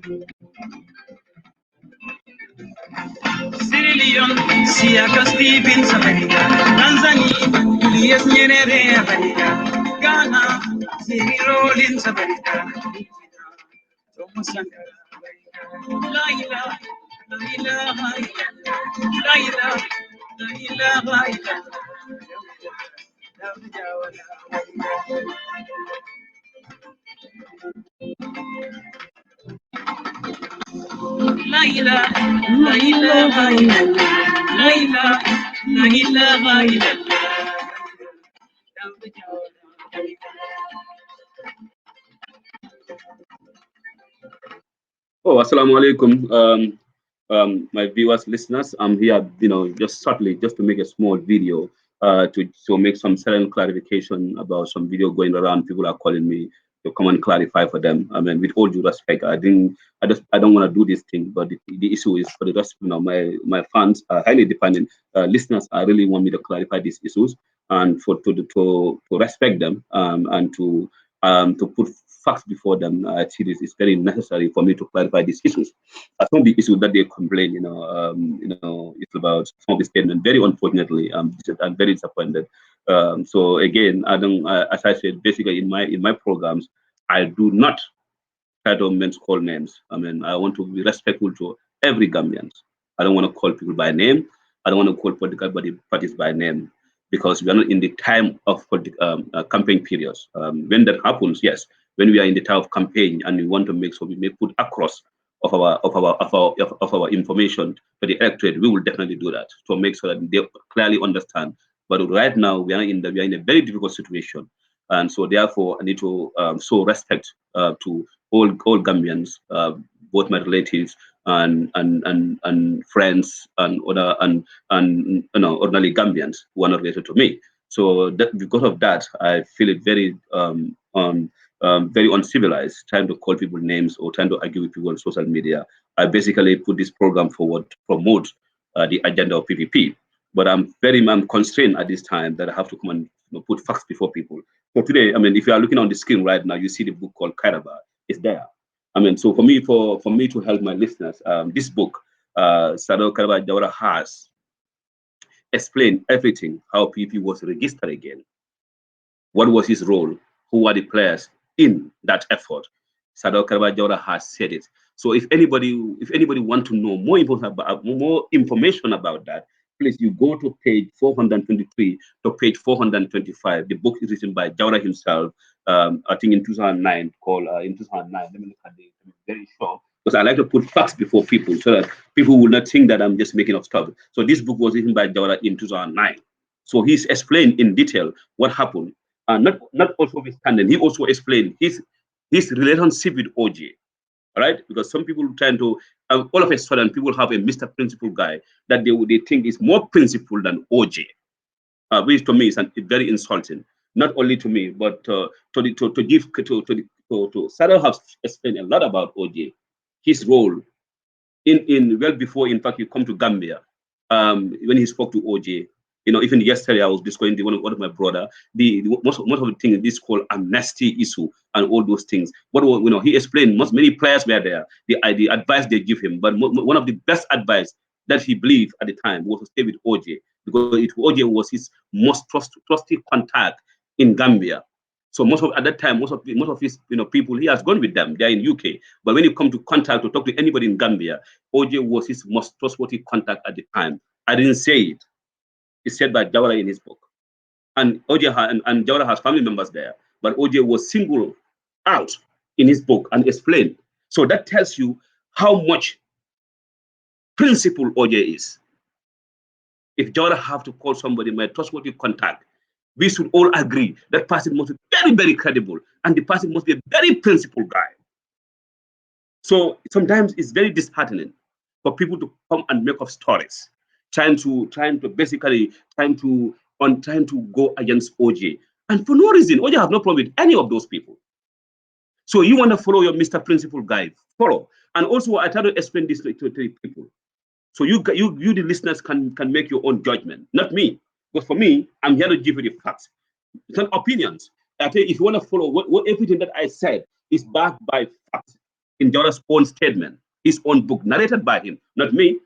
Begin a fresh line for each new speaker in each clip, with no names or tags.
Sierra Leone, Siaka Stevens America, Tanzania, Julius Nyerere America, Ghana, Sierra Rollins America, Thomas Sankara America, Laila, Laila, Laila, Laila, Laila, Laila, Laila, Laila, Laila, Laila, Laila.
Oh, assalamu alaikum, my viewers, listeners. I'm here, just subtly, just to make a small video to make some certain clarification about some video going around. People are calling me to come and clarify for them. I mean, with all due respect, I don't want to do this thing, but the issue is for the rest, my fans are highly dependent. Listeners, I really want me to clarify these issues and to respect them and to put facts before them. I see this is very necessary for me to clarify these issues. Some of the issues that they complain, it's about some of the statement. Very unfortunately, I'm very disappointed. So again, I don't, as I said, basically in my programs, I do not try to call names. I mean, I want to be respectful to every Gambian. I don't want to call people by name. I don't want to call political parties by name because we are not in the time of campaign periods. When that happens, yes, when we are in the time of campaign and we want to make sure we may put across of our information to the electorate, we will definitely do that to make sure that they clearly understand. But right now we are in a very difficult situation, and so therefore I need to show respect to all Gambians, both my relatives and friends and other and ordinary Gambians who are not related to me. So that, because of that, I feel it very uncivilized trying to call people names or trying to argue with people on social media. I basically put this program forward to promote the agenda of PPP. But I'm constrained at this time that I have to come and put facts before people. So today, I mean, if you are looking on the screen right now, you see the book called KACHAA. It's there. I mean, so for me to help my listeners, this book, Sado Karaba Jawara has explained everything, how PPP was registered again, what was his role, who were the players in that effort. Sado Karaba Jawara has said it. So if anybody want to know more information about that, please you go to page 423 to page 425. The book is written by Jawara himself. I think in 2009, called in 2009. Let me look at the very short because I like to put facts before people so that people will not think that I'm just making up stuff. So this book was written by Jawara in 2009. So he's explained in detail what happened. Not also withstanding, he also explained his relationship with OJ. All right, because some people trying to all of a sudden people have a Mr. Principal guy that they think is more principled than OJ, which to me is very insulting. Not only to me, but to Sarah has explained a lot about OJ, his role in well before in fact you come to Gambia, when he spoke to OJ. Even yesterday I was discussing one of my brother, most of the things this called amnesty issue and all those things. What he explained, many players were there, the advice they give him, but one of the best advice that he believed at the time was to stay with OJ because OJ was his most trusted contact in Gambia. So at that time, most of his people, he has gone with them. They're in UK. But when you come to contact to talk to anybody in Gambia, OJ was his most trustworthy contact at the time. I didn't say it. It's said by Jawara in his book. And OJ and Jawara has family members there. But OJ was singled out in his book and explained. So that tells you how much principle OJ is. If Jawara have to call somebody my trustworthy contact, we should all agree that person must be very, very credible and the person must be a very principled guy. So sometimes it's very disheartening for people to come and make up stories, trying to go against OJ. And for no reason, OJ have no problem with any of those people. So you want to follow your Mr. Principal guy, follow. And also I try to explain this to people. So you the listeners can make your own judgment, not me. But for me, I'm here to give you the facts. It's not opinions. I tell you, if you want to follow what everything that I said is backed by facts. in Jawara's own statement, his own book, narrated by him, not me.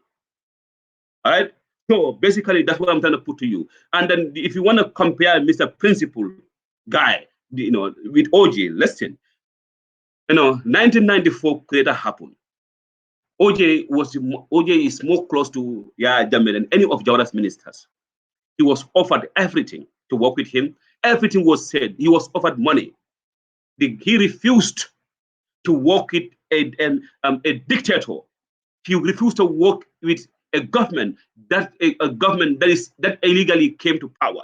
All right. So basically, that's what I'm trying to put to you. And then, if you want to compare Mr. Principal guy, with OJ, listen. 1994 creator happened. OJ is more close to Jammeh than any of Jawara's ministers. He was offered everything to work with him. Everything was said. He was offered money. He refused to work with a dictator. He refused to work with a government that illegally came to power,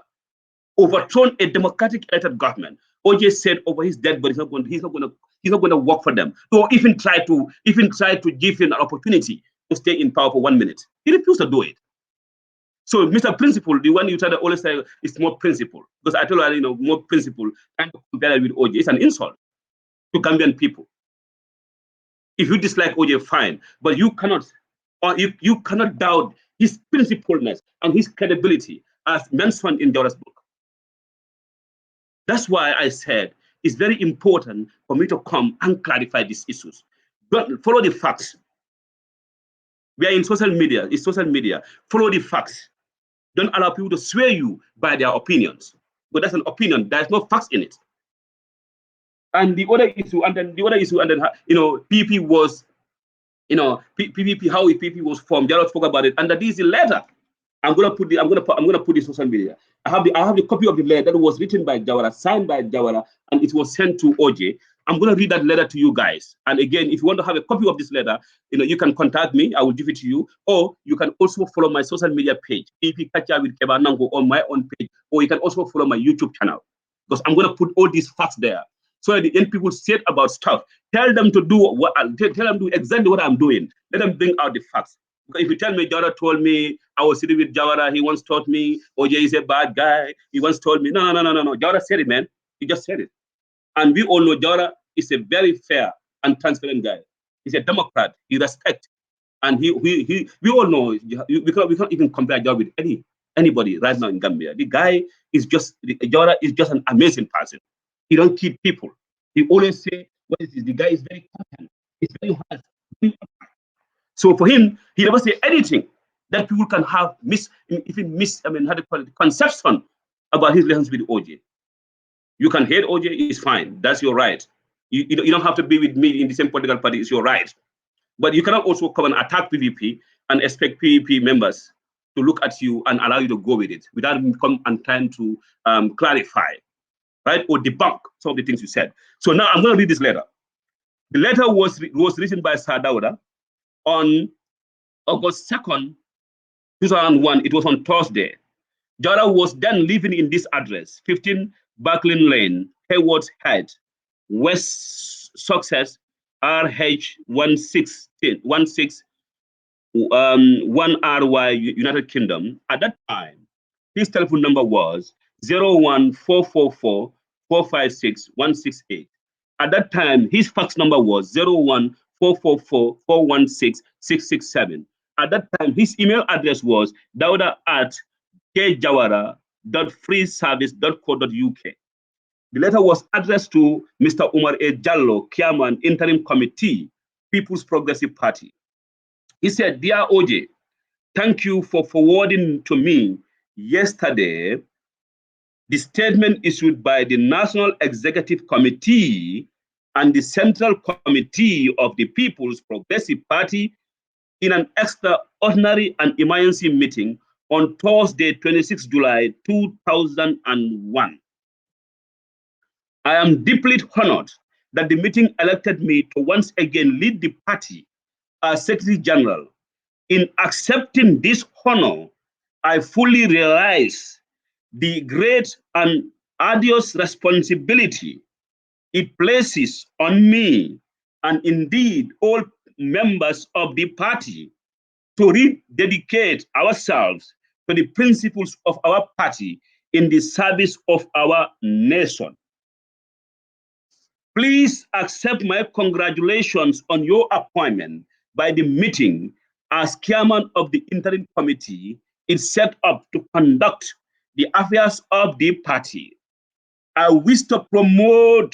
overthrown a democratic elected government. OJ said over his dead body, he's not going to work for them, or even try to give him an opportunity to stay in power for 1 minute. He refused to do it. So, Mr. Principal, the one you try to always say is more principle, because I told you, more principle, and to compare it with OJ, it's an insult to Gambian people. If you dislike OJ, fine, but you cannot, or you cannot doubt his principledness and his credibility, as mentioned in Jawara's book. That's why I said it's very important for me to come and clarify these issues. Don't follow the facts. We are in social media. It's social media. Follow the facts. Don't allow people to sway you by their opinions. But that's an opinion. There's no facts in it. And the other issue, PP was, PPP, how PP was formed. Jarrod spoke about it. And that is the letter. I'm gonna put this social media. I have the copy of the letter that was written by Jawara, signed by Jawara, and it was sent to OJ. I'm gonna read that letter to you guys. And again, if you want to have a copy of this letter, you can contact me. I will give it to you, or you can also follow my social media page, PP KACHAA with Keba Nango, on my own page, or you can also follow my YouTube channel, because I'm gonna put all these facts there. So at the end, people said about stuff. Tell them to do exactly what I'm doing. Let them bring out the facts. Because if you tell me Jawara told me I was sitting with Jawara, he once taught me OJ is a bad guy. He once told me no. Jawara said it, man. He just said it, and we all know Jawara is a very fair and transparent guy. He's a Democrat. He respects, and we all know we can't even compare Jawara with anybody right now in Gambia. The guy is Jawara is just an amazing person. He don't keep people. He always say what is this? The guy is very content. He's very hard. So for him, he never say anything that people can have conception about his relationship with OJ. You can hate OJ, it's fine. That's your right. You don't have to be with me in the same political party, it's your right. But you cannot also come and attack PPP and expect PPP members to look at you and allow you to go with it without come and trying to clarify, right, or debunk some of the things you said. So now I'm going to read this letter. The letter was written by Sir Dawda on August 2nd, 2001. It was on Thursday. Jawara was then living in this address, 15 Barklin Lane, Haywards Head, West Sussex, RH 1RY, United Kingdom. At that time, his telephone number was 01444 456 168. At that time, his fax number was 01444 416 667. At that time, his email address was dauda@kjawara.freeservice.co.uk. The letter was addressed to Mr. Umar A. Jallo, Chairman, Interim Committee, People's Progressive Party. He said, "Dear OJ, thank you for forwarding to me yesterday the statement issued by the National Executive Committee and the Central Committee of the People's Progressive Party in an extraordinary and emergency meeting on Thursday, 26 July 2001. I am deeply honored that the meeting elected me to once again lead the party as Secretary General. In accepting this honor, I fully realize the great and arduous responsibility it places on me and indeed all members of the party to rededicate ourselves to the principles of our party in the service of our nation. Please accept my congratulations on your appointment by the meeting as chairman of the interim committee is set up to conduct the affairs of the party. I wish to propose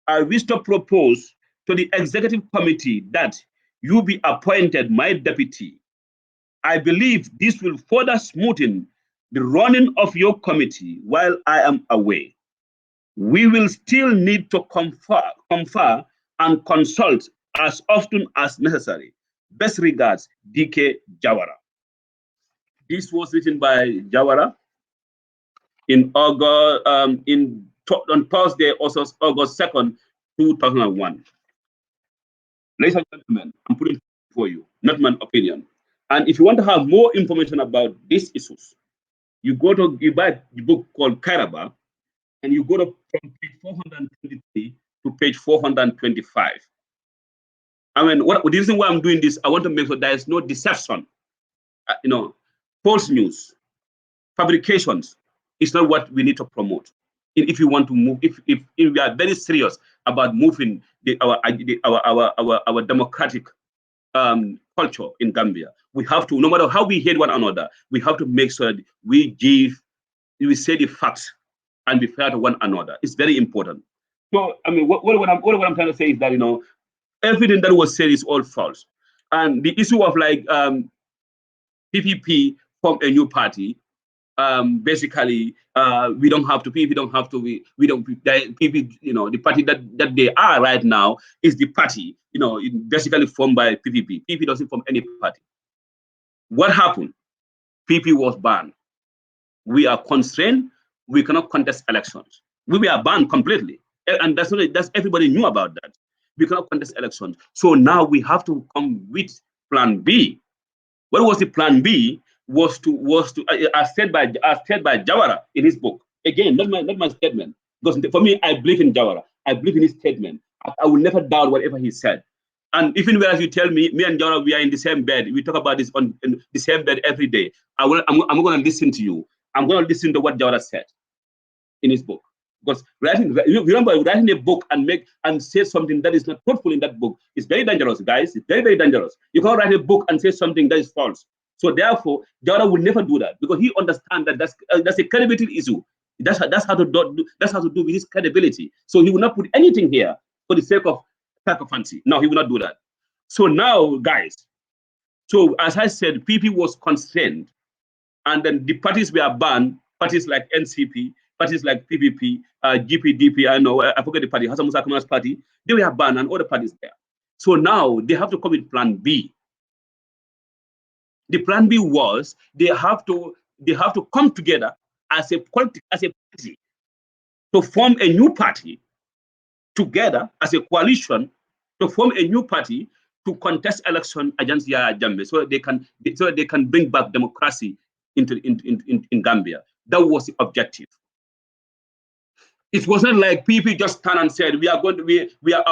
I wish to propose to the executive committee that you be appointed my deputy. I believe this will further smoothen the running of your committee while I am away. We will still need to confer and consult as often as necessary. Best regards, DK Jawara. This was written by Jawara in August, on Thursday, also August 2nd, 2001. Ladies and gentlemen, I'm putting it for you, not my opinion. And if you want to have more information about these issues, you buy the book called Karaba, and you go to from page 423 to page 425. I mean, the reason why I'm doing this, I want to make sure there is no deception, false news, fabrications. It's not what we need to promote. If you want to move, if we are very serious about moving our democratic culture in Gambia, we have to, no matter how we hate one another, we have to make sure that we say the facts and be fair to one another. It's very important. So, I mean, what I'm trying to say is that, everything that was said is all false. And the issue of PPP from a new party, basically, we don't have to, PPP don't have to, we don't, PPP, the party that they are right now is the party, basically formed by PPP. PPP doesn't form any party. What happened? PPP was banned. We are constrained. We cannot contest elections. We were banned completely. And that's everybody knew about that. We cannot contest elections. So now we have to come with plan B. What was the plan B? Was to as said by Jawara in his book. Again, not my statement. Because for me, I believe in Jawara. I believe in his statement. I will never doubt whatever he said. And even whereas you tell me and Jawara, we are in the same bed. We talk about this in the same bed every day. I'm going to listen to you. I'm going to listen to what Jawara said in his book. Because remember, writing a book and say something that is not truthful in that book is very dangerous, guys. It's very, very dangerous. You can't write a book and say something that is false. So therefore, Jawara will never do that because he understands that that's a credibility issue. That's how to do with his credibility. So he will not put anything here for the sake of fancy. No, he will not do that. So now, guys, so as I said, PP was constrained, and then the parties were banned. Parties like NCP, parties like PPP, GPDP, I forget the party, Hassan Musa Kamal's party, they were banned and other parties there. So now they have to come with plan B. The plan B was they have to come together as a party to form a new party together as a coalition to form a new party to contest election against Yaya Jammeh so they can bring back democracy in Gambia. That was the objective. It wasn't like PP just stand and said our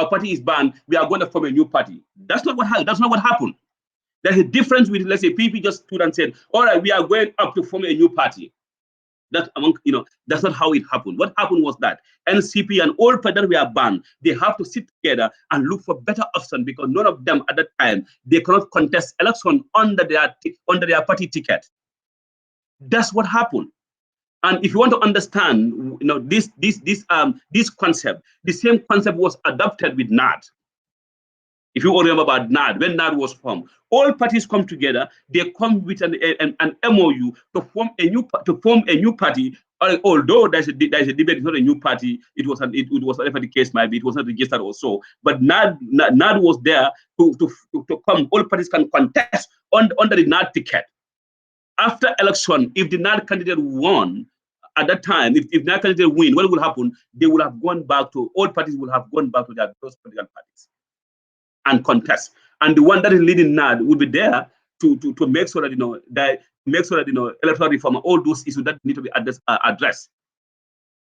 party is banned. We are going to form a new party. That's not what happened. There's a difference with, let's say, PP just stood and said, "All right, we are going up to form a new party." That's not how it happened. What happened was that NCP and all parties that were banned, they have to sit together and look for better option because none of them at that time they cannot contest election under their party ticket. That's what happened. And if you want to understand, this concept, the same concept was adopted with NAD. If you all remember about NAD, when NAD was formed, all parties come together. They come with an MOU to form a new party. Although there's a debate, it's not a new party. It was whatever the case might be. It was not registered or so. But NAD was there to come. All parties can contest under the NAD ticket. After election, if the NAD candidate won, at that time, if NAD candidate win, what will happen? They will have gone back to, all parties will have gone back to their those political parties and contest. And the one that is leading NAD will be there to make sure that electoral reform, all those issues that need to be addressed.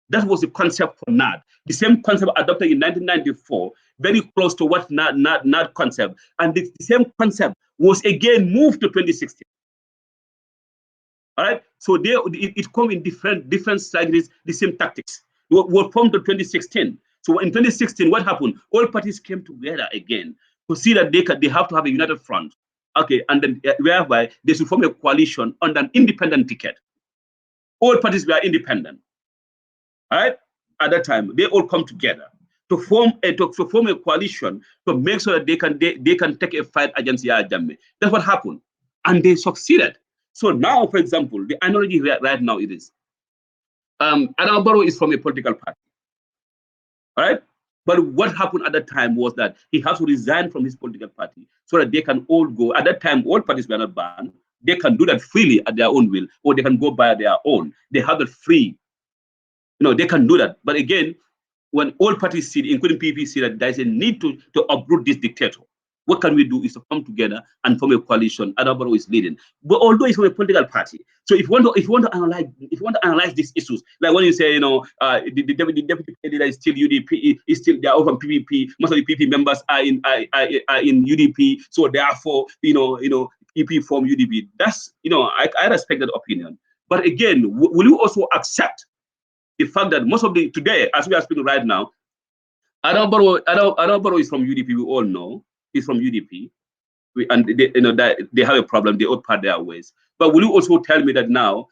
That was the concept for NAD. The same concept adopted in 1994, very close to what NAD concept. And the same concept was again moved to 2016. All right, so it come in different strategies, the same tactics. Were formed to 2016. So in 2016, what happened? All parties came together again to see that they have to have a united front. Okay, and then whereby they should form a coalition under an independent ticket. All parties were independent. All right, at that time, they all come together to form a coalition to make sure that they can take a fight against Yahya Jammeh. That's what happened, and they succeeded. So now, for example, the analogy right now it is, Adama Barrow is from a political party, all right? But what happened at that time was that he has to resign from his political party so that they can all go. At that time, all parties were not banned. They can do that freely at their own will, or they can go by their own. They have it free. They can do that. But again, when all parties see, including PPP, see that there's a need to uproot this dictator, what can we do is to come together and form a coalition. Adabaro is leading, but although it's from a political party. So if you want to analyze these issues, like when you say, the deputy leader is still UDP, is still they are from PPP. Most of the PPP members are in UDP, so therefore, PP form UDP. That's I respect that opinion. But again, will you also accept the fact that most of today, as we are speaking right now, Adam Barrow is from UDP. We all know he's from UDP, and they have a problem. They all part their ways. But will you also tell me that now,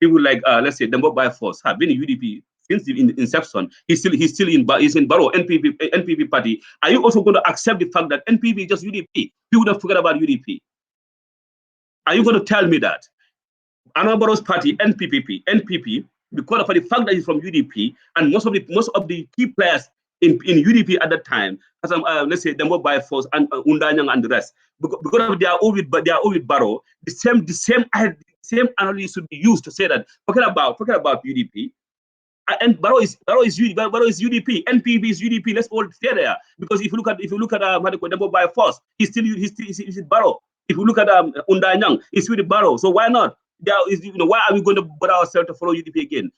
people like let's say Dembo by force have been in UDP since the inception? He's in Barrow NPP party. Are you also going to accept the fact that NPP is just UDP? People don't forget about UDP. Are you going to tell me that Barrow's party, NPP, because of the fact that he's from UDP, and most of the key players in UDP at that time, as let's say Dembo by force and Undanyang and the rest, because of they are all with Barrow, the same analogy should be used to say that forget about UDP. And Barrow is UDP, NPP is UDP. Let's all stay there, because if you look at Dembo by force, he's with Barrow. If you look at Undanyang, he's with Barrow. So why not? Why are we going to put ourselves to follow UDP again?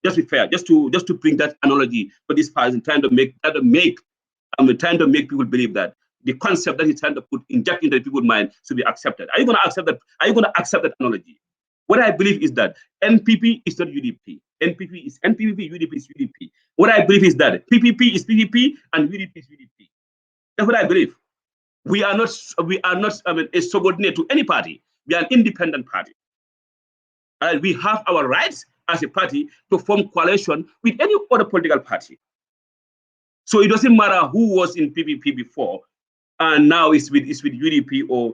Just be fair, just to bring that analogy for this person, trying to make people believe that the concept that he's trying to inject into people's mind should be accepted. Are you going to accept that? Are you going to accept that analogy? What I believe is that NPP is not UDP. NPP is NPP, UDP is UDP. What I believe is that PPP is PPP and UDP is UDP. That's what I believe. We are not a subordinate to any party. We are an independent party. We have our rights as a party to form coalition with any other political party. So it doesn't matter who was in PPP before and now is with UDP or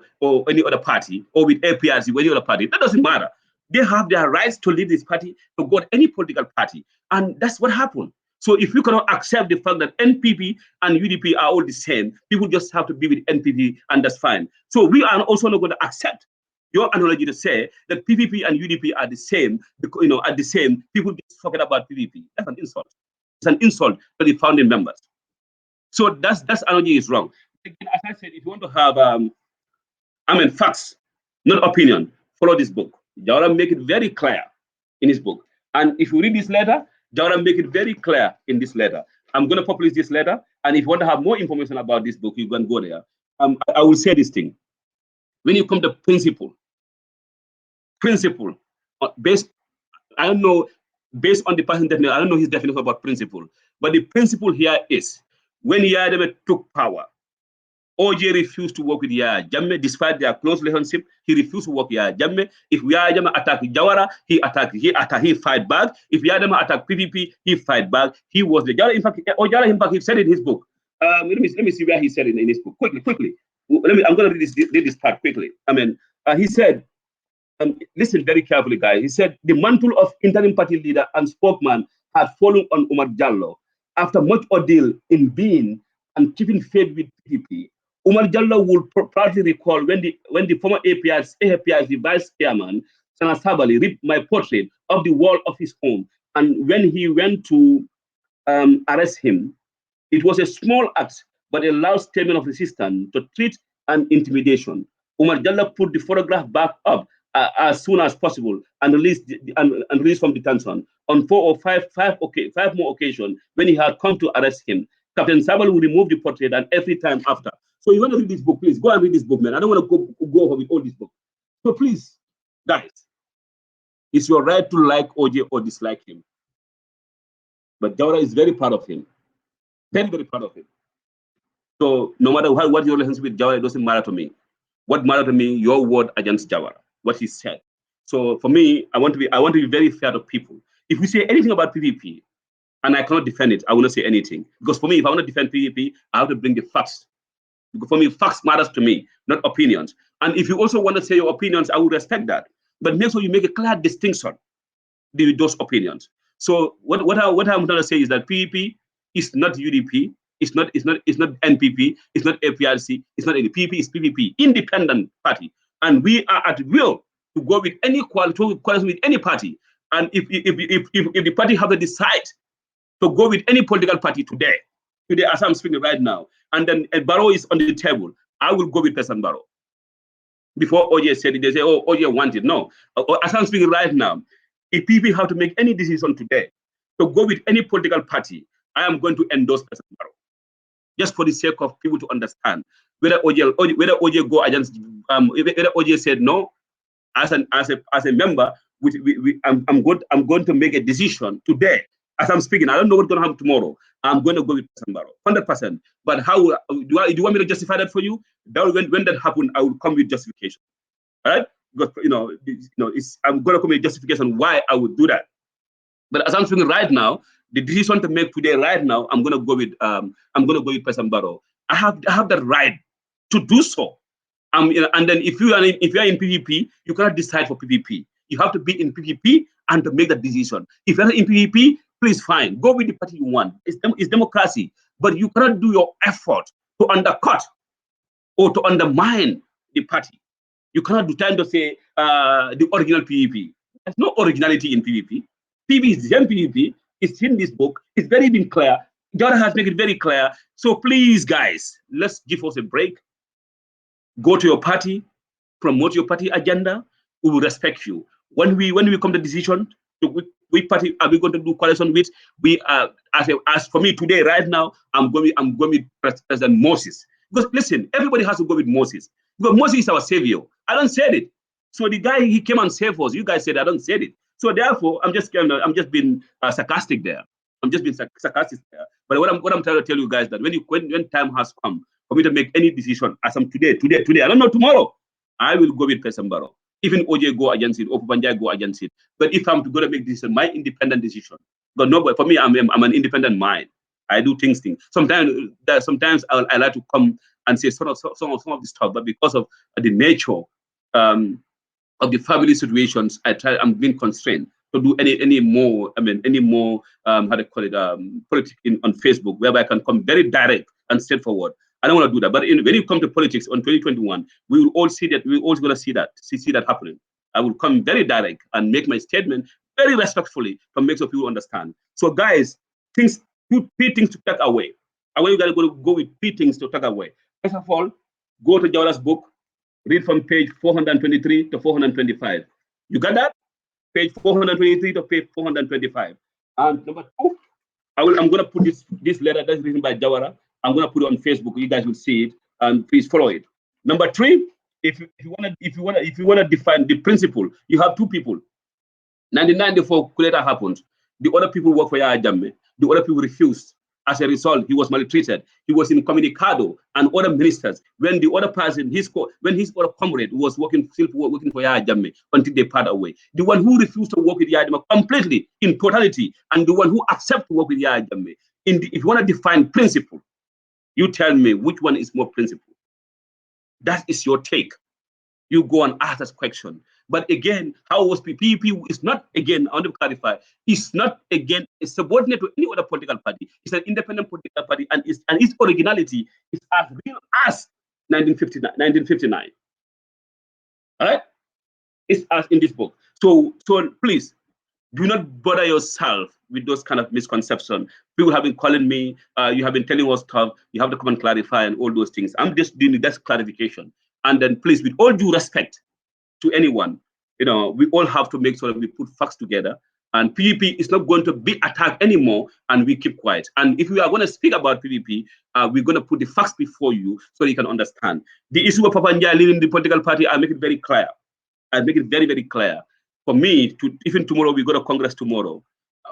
any other party, or with APRC or any other party. That doesn't matter. They have their rights to lead this party, to go to any political party. And that's what happened. So if you cannot accept the fact that NPP and UDP are all the same, people just have to be with NPP, and that's fine. So we are also not going to accept your analogy to say that PPP and UDP are the same, because, are the same. People just forget about PPP. That's an insult. It's an insult to the founding members. So that's analogy is wrong. Again, as I said, if you want to have, facts, not opinion, follow this book. Jawara make it very clear in his book. And if you read this letter, Jawara make it very clear in this letter. I'm going to publish this letter. And if you want to have more information about this book, you can go there. I will say this thing. When you come to principle, based on the person definition, I don't know his definition about principle, but the principle here is when Yahya took power, OJ refused to work with Yahya Jammeh despite their close relationship. He refused to work with Yahya Jammeh. If Yahya Jammeh attacked Jawara, he fight back. If Yahya Jammeh attacked PPP, he fight back. He was the Jawara. In fact, he said it in his book. Let me see where he said it in his book. Quickly. I'm going to read this part quickly. He said, listen very carefully, guys. He said the mantle of interim party leader and spokesman had fallen on Umar Jallo after much ordeal in being and keeping faith with PPP. Umar Jallo would proudly recall when the former APRC vice chairman, Sana Sabali, ripped my portrait off the wall of his home, and when he went to arrest him, it was a small act, but a loud statement of resistance to threat and intimidation. Umar Jallo put the photograph back up as soon as possible and released from detention. On 4 or 5 more occasions, when he had come to arrest him, Captain Sabal will remove the portrait and every time after. So you want to read this book, please go and read this book, man. I don't want to go over with all this book. So please, guys, it's your right to like OJ or dislike him. But Jawara is very proud of him. Very, very proud of him. So no matter what your relationship with Jawara, it doesn't matter to me. What matters to me, your word against Jawara, what he said. So for me, I want to be very fair to people. If we say anything about PPP, and I cannot defend it, I will not say anything. Because for me, if I want to defend PPP, I have to bring the facts. Because for me, facts matters to me, not opinions. And if you also want to say your opinions, I will respect that. But make sure you make a clear distinction with those opinions. So what I'm trying to say is that PPP is not UDP, it's not NPP, it's not APRC, it's not any PPP, it's PPP, independent party, and we are at will to go with any coalition with any party. And if the party have to decide to go with any political party today, as I'm speaking right now, and then a Barrow is on the table, I will go with President Barrow. Before OJ said it, they say, oh, OJ wanted. No. As I'm speaking right now, if people have to make any decision today to go with any political party, I am going to endorse President Barrow. Just for the sake of people to understand whether OJ go against, whether OJ said no, as a member, I'm going to make a decision today. As I'm speaking, I don't know what's going to happen tomorrow. I'm going to go with President Barrow, 100%. But how do you want me to justify that for you? When that happens, I will come with justification. All right? Because I'm going to come with justification why I would do that. But as I'm speaking right now, the decision to make today, right now, I'm going to go with President Barrow. I have that right to do so. And then if you are in PPP, you cannot decide for PPP. You have to be in PPP and to make that decision. If you're not in PPP, please fine, go with the party you want. It's democracy, but you cannot do your effort to undercut or to undermine the party. You cannot do time to say the original PPP. There's no originality in PPP. PPP is the same PPP. It's in this book. It's very been clear. God has made it very clear. So please, guys, let's give us a break. Go to your party, promote your party agenda. We will respect you. When we come to decision to which party are we going to do coalition with, we as for me today, right now, I'm going with President Moses. Because listen, everybody has to go with Moses. Because Moses is our savior. I don't say it. So the guy, he came and saved us. You guys said I don't say it. So therefore, I'm just being sarcastic there. I'm just being sarcastic there. But what I'm trying to tell you guys that when time has come for me to make any decision, as I'm today, I don't know tomorrow, I will go with President Barrow. Even OJ go against it, or Pupanjai go against it. But if I'm going to make this my independent decision, but nobody for me, I'm an independent mind. I do things. Sometimes I like to come and say some of this stuff, but because of the nature of the family situations, I'm being constrained to do any more how to call it politics on Facebook, whereby I can come very direct and straightforward. I don't want to do that. But when you come to politics on 2021, we will all see that. We're all going to see that happening. I will come very direct and make my statement very respectfully to make sure people understand. So, guys, three things to take away. I want you guys to go with three things to take away. First of all, go to Jawara's book, read from page 423 to 425. You got that? Page 423 to page 425. And number two, I'm going to put this letter that's written by Jawara. I'm going to put it on Facebook. You guys will see it, and please follow it. Number three, if you want to define the principle, you have two people. 1994 coup d'etat happened. The other people work for Yahya Jammeh. The other people refused. As a result, he was maltreated. He was incommunicado and other ministers. When the other person, when his other comrade was working for Yahya Jammeh until they part away. The one who refused to work with Yahya Jammeh completely, in totality, and the one who accepted to work with Yahya Jammeh. If you want to define principle, you tell me which one is more principle. That is your take. You go and ask that question. But again, how was PPP is not, again, I want to clarify, it's not, again, a subordinate to any other political party. It's an independent political party, and its originality is as real as 1959. All right? It's as in this book. So please, do not bother yourself with those kind of misconceptions. People have been calling me, you have been telling us stuff, you have to come and clarify and all those things. I'm just doing that clarification. And then please, with all due respect to anyone, we all have to make sure that we put facts together. And PPP is not going to be attacked anymore, and we keep quiet. And if we are going to speak about PPP, we're going to put the facts before you so you can understand. The issue of Papanjai leading the political party, I make it very clear. I make it very, very clear. For me, even tomorrow, we go to Congress tomorrow.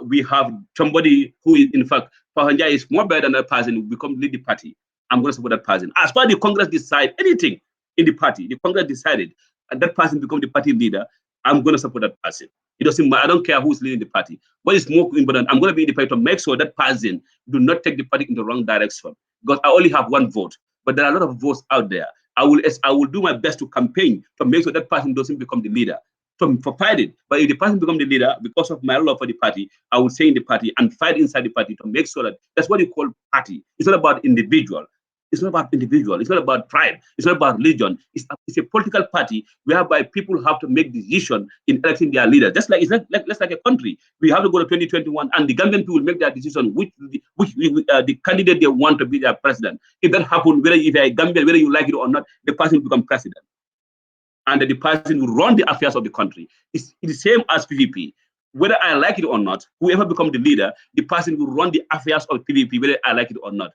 We have somebody who is, in fact, Papanjai is more better than that person who becomes lead the party. I'm going to support that person. As far as the Congress decide anything in the party, the Congress decided, and that person becomes the party leader, I'm going to support that person. It doesn't matter. I don't care who's leading the party. What is more important, I'm going to be in the party to make sure that person do not take the party in the wrong direction. Because I only have one vote, but there are a lot of votes out there. I will do my best to campaign to make sure that person doesn't become the leader. For fighting. But if the person becomes the leader because of my love for the party, I will stay in the party and fight inside the party to make sure that that's what you call party. It's not about individual. It's not about individual. It's not about tribe. It's not about religion. It's a political party whereby people have to make decisions in electing their leaders. Just like it's like a country. We have to go to 2021, and the Gambian people will make their decision which the candidate they want to be their president. If that happens, whether if you're a Gambian, whether you like it or not, the person will become president, and the person will run the affairs of the country. It's the same as PPP. Whether I like it or not, whoever becomes the leader, the person will run the affairs of PPP, whether I like it or not.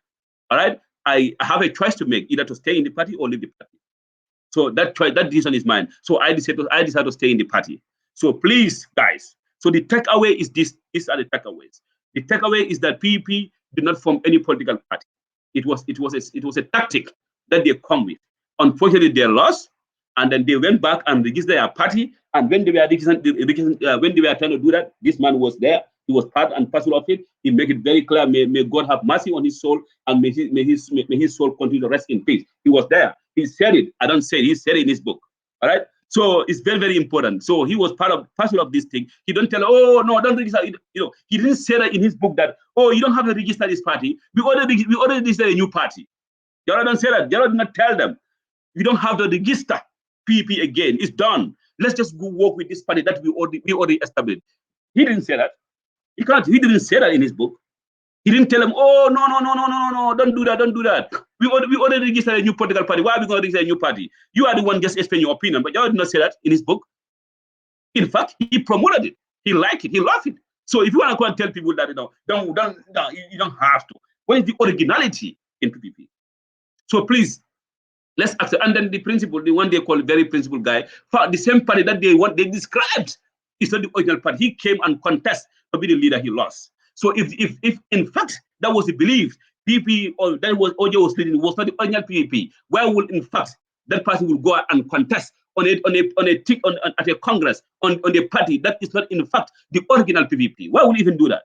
All right. I have a choice to make, either to stay in the party or leave the party. So that choice, that decision is mine. So I decided to stay in the party. So please, guys. So the takeaway is this. These are the takeaways. The takeaway is that PPP did not form any political party. It was a tactic that they come with. Unfortunately, they lost, and then they went back and registered their party. And when they were when they were trying to do that, this man was there. He was part and parcel of it. He made it very clear. May God have mercy on his soul, and may his soul continue to rest in peace. He was there. He said it. I don't say it. He said it in his book. All right. So it's very, very important. So he was parcel of this thing. He don't tell, oh no, don't register. He didn't say that in his book that, oh, you don't have to register this party. We already registered a new party. Jara don't say that. Jara did not tell them. You don't have to register PPP again. It's done. Let's just go work with this party that we already established. He didn't say that. He didn't say that in his book. He didn't tell them, oh, no, don't do that. We already registered a new political party. Why are we going to register a new party? You are the one just explaining your opinion, but you did not say that in his book. In fact, he promoted it. He liked it. He loved it. So if you want to go and tell people that, you don't have to. What is the originality in PPP? So please, let's accept. And then the principal, the one they call very principal guy, for the same party that they described, is not the original party. He came and contested to be the leader. He lost. So if in fact that was the belief, PPP or that was OJ was leading, was not the original PPP, why would in fact that person will go and contest at a Congress on a party that is not in fact the original PPP? Why would even do that?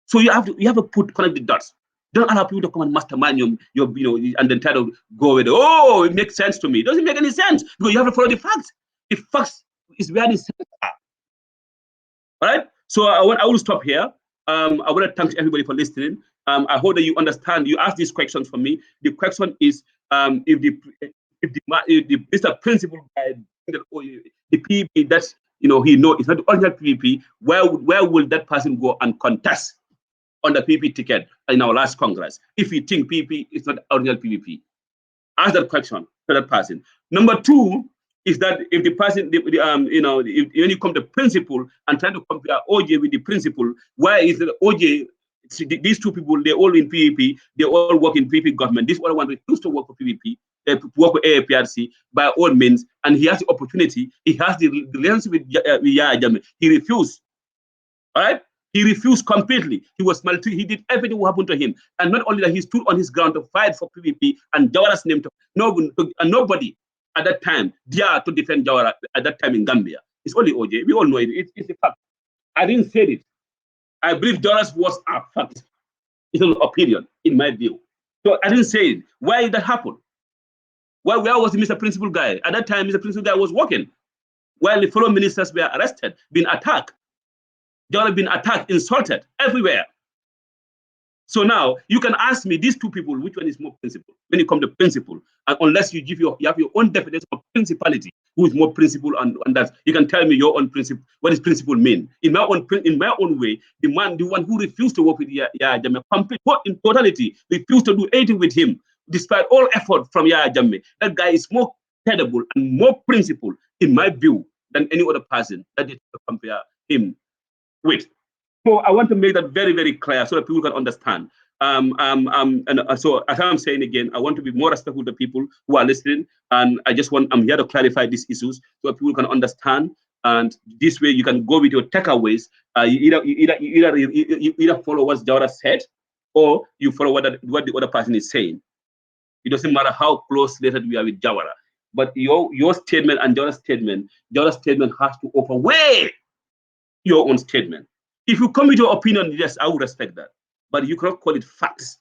So you have to connect the dots. Don't allow people to come and mastermind your and then try to go with it. Oh, it makes sense to me. It doesn't make any sense because you have to follow the facts. The facts is where the sense are. All right. So I will stop here. I want to thank everybody for listening. I hope that you understand. You asked these questions for me. The question is, if Mr. Principal guy, the PPP that's he know it's not the original PPP, where will that person go and contest on the PPP ticket in our last Congress? If you think PPP is not original PPP, ask that question to that person. Number two is that if the person, if when you come to principle and try to compare OJ with the principle, why is it OJ? These two people, they're all in PPP, they all work in PPP government. This other one refused to work for PPP, work with AAPRC by all means, and he has the opportunity, he has the relationship with Yaya Jammeh. He refused. All right? He refused completely. He was maltreated. He did everything what happened to him. And not only that, he stood on his ground to fight for PPP and Jawara's name. Nobody at that time dared to defend Jawara at that time in Gambia. It's only OJ. We all know it. It's a fact. I didn't say it. I believe Jawara's was a fact. It's an opinion, in my view. So I didn't say it. Why did that happen? Where was Mr. Principal guy? At that time, Mr. Principal guy was working while the fellow ministers were arrested, being attacked. They have been attacked, insulted everywhere. So now you can ask me, these two people, which one is more principle? When you come to principle, and unless you have your own definition of principality, who is more principle, and that you can tell me your own principle. What does principle mean? In my own way, the one who refused to work with Yaya Jammeh, in totality, refused to do anything with him, despite all effort from Yaya Jammeh. That guy is more credible and more principled, in my view, than any other person that they compare him with. So I want to make that very, very clear so that people can understand. So as I'm saying again, I want to be more respectful to people who are listening, and I'm here to clarify these issues so that people can understand. And this way, you can go with your takeaways. You either follow what Jawara said, or you follow what the other person is saying. It doesn't matter how close related we are with Jawara. But your statement and the other statement has to overweigh your own statement. If you come with your opinion, yes, I would respect that. But you cannot call it facts.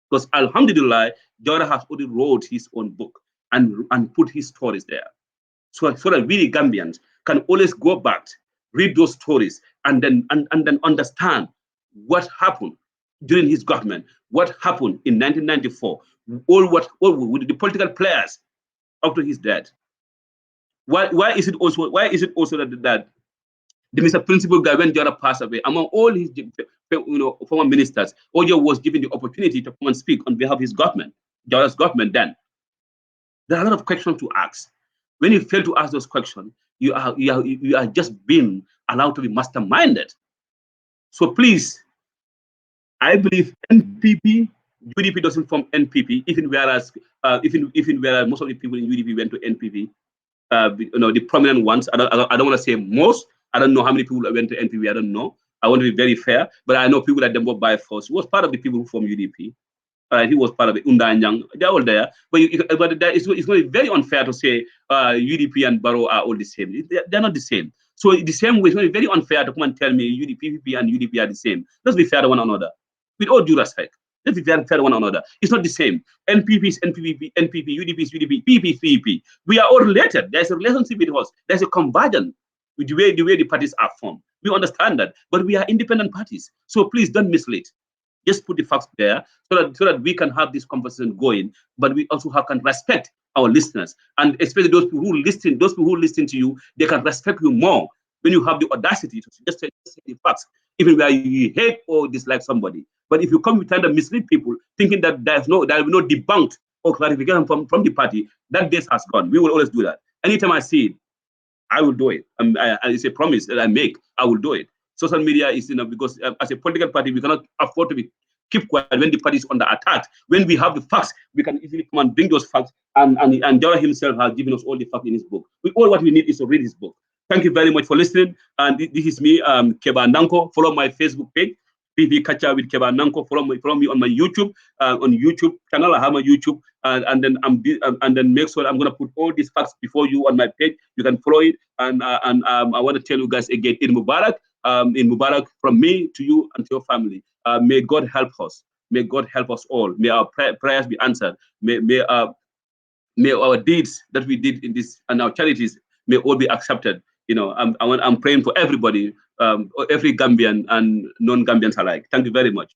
Because Alhamdulillah, Jawara has already wrote his own book and put his stories there. So that we the Gambians can always go back, read those stories, and then understand what happened during his government, what happened in 1994, all with the political players after his death. Why is it also that the Mr. Principal guy when Jara passed away, among all his former ministers, Ojo was given the opportunity to come and speak on behalf of his government, Jara's government then. There are a lot of questions to ask. When you fail to ask those questions, you are just being allowed to be masterminded. So please, I believe NPP, UDP doesn't form NPP, even whereas most of the people in UDP went to NPP. The prominent ones. I don't want to say most. I don't know how many people went to NPP. I don't know. I want to be very fair, but I know people that them were by force. He was part of the people who formed UDP. He was part of the Undanyang. They're all there. It's going to be very unfair to say UDP and Barrow are all the same. They're not the same. So the same way, it's going to be very unfair to come and tell me PPP and UDP are the same. Let's be fair to one another. With all due respect. Let's be very fair to one another. It's not the same. NPP is NPP, UDP is UDP, PP is PPP. We are all related. There's a relationship with us. There's a convergence with the way the parties are formed. We understand that. But we are independent parties. So please don't mislead. Just put the facts there so that we can have this conversation going, but we also can respect our listeners, and especially those people who listen to you, they can respect you more when you have the audacity to just say the facts, even where you hate or dislike somebody. But if you come with trying to mislead people, thinking that there will be no debunked or clarification from the party, that days has gone. We will always do that. Anytime I see it, I will do it. It's a promise that I make. I will do it. Social media is, because as a political party, we cannot afford to keep quiet when the party is under attack. When we have the facts, we can easily come and bring those facts. And Jara himself has given us all the facts in his book. All what we need is to read his book. Thank you very much for listening. And this is me, Keba Nanko. Follow my Facebook page, PV KACHAA with Keba Nanko. Follow me on my YouTube, channel. I have my YouTube, and then make sure I'm gonna put all these facts before you on my page. You can follow it. And I want to tell you guys again, in Mubarak from me to you and to your family. May God help us. May God help us all. May our prayers be answered. May our deeds that we did in this and our charities may all be accepted. I'm praying for everybody, every Gambian and non-Gambians alike. Thank you very much.